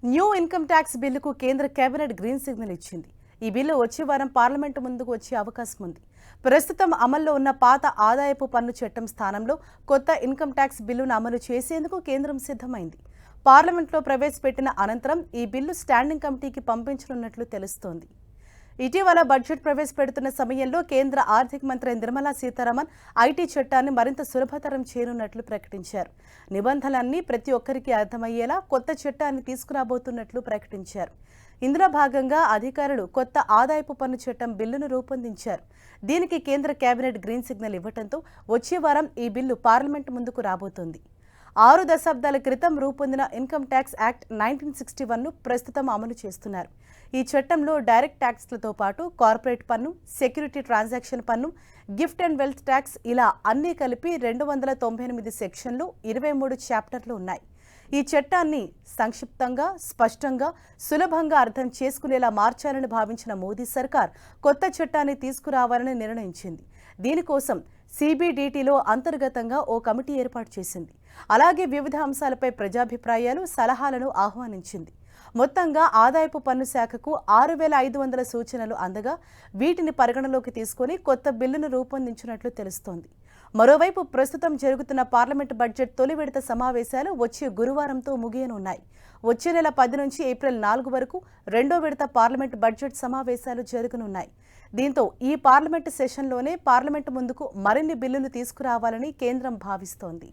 New income tax బిల్లుకు కేంద్ర cabinet green signal ఇచ్చింది. ఈ బిల్లు వచ్చే వారం పార్లమెంటు ముందుకు వచ్చే అవకాశం ఉంది. ప్రస్తుతం అమల్లో ఉన్న పాత ఆదాయపు పన్ను చట్టం స్థానంలో కొత్త ఇన్కమ్ ట్యాక్స్ బిల్లును అమలు చేసేందుకు కేంద్రం సిద్ధమైంది. పార్లమెంట్లో ప్రవేశపెట్టిన అనంతరం ఈ బిల్లు స్టాండింగ్ కమిటీకి పంపించనున్నట్లు తెలుస్తోంది. ఇటీవల బడ్జెట్ ప్రవేశపెడుతున్న సమయంలో కేంద్ర ఆర్థిక మంత్రి నిర్మలా సీతారామన్ ఐటీ చట్టాన్ని మరింత సులభతరం చేయనున్నట్లు ప్రకటించారు. నిబంధనలన్నీ ప్రతి ఒక్కరికి అర్థమయ్యేలా కొత్త చట్టాన్ని తీసుకురాబోతున్నట్లు ప్రకటించారు. ఇందులో భాగంగా అధికారులు కొత్త ఆదాయపు పన్ను చట్టం బిల్లును రూపొందించారు. దీనికి కేంద్ర కేబినెట్ గ్రీన్ సిగ్నల్ ఇవ్వడంతో వచ్చే వారం ఈ బిల్లు పార్లమెంటు ముందుకు రాబోతోంది. 6 దశాబ్దాల క్రితం రూపొందిన ఇన్కమ్ ట్యాక్స్ యాక్ట్ 1961ను ప్రస్తుతం అమలు చేస్తున్నారు. ఈ చట్టంలో డైరెక్ట్ ట్యాక్స్లతో పాటు కార్పొరేట్ పన్ను, సెక్యూరిటీ ట్రాన్సాక్షన్ పన్ను, గిఫ్ట్ అండ్ వెల్త్ ట్యాక్స్ ఇలా అన్నీ కలిపి 298 సెక్షన్లు, 23 చాప్టర్లు ఉన్నాయి. ఈ చట్టాన్ని సంక్షిప్తంగా, స్పష్టంగా, సులభంగా అర్థం చేసుకునేలా మార్చాలని భావించిన మోదీ సర్కార్ కొత్త చట్టాన్ని తీసుకురావాలని నిర్ణయించింది. దీనికోసం సిబిడిటిలో అంతర్గతంగా ఓ కమిటీ ఏర్పాటు చేసింది. అలాగే వివిధ అంశాలపై ప్రజాభిప్రాయాలు, సలహాలను ఆహ్వానించింది. మొత్తంగా ఆదాయపు పన్ను శాఖకు 6,500 సూచనలు అందగా వీటిని పరిగణలోకి తీసుకుని కొత్త బిల్లును రూపొందించినట్లు తెలుస్తోంది. మరోవైపు ప్రస్తుతం జరుగుతున్న పార్లమెంటు బడ్జెట్ తొలి విడత సమావేశాలు వచ్చే గురువారంతో ముగియనున్నాయి. వచ్చే నెల 10 నుంచి ఏప్రిల్ 4 వరకు రెండో విడత పార్లమెంటు బడ్జెట్ సమావేశాలు జరగనున్నాయి. దీంతో ఈ పార్లమెంటు సెషన్లోనే పార్లమెంటు ముందుకు మరిన్ని బిల్లులు తీసుకురావాలని కేంద్రం భావిస్తోంది.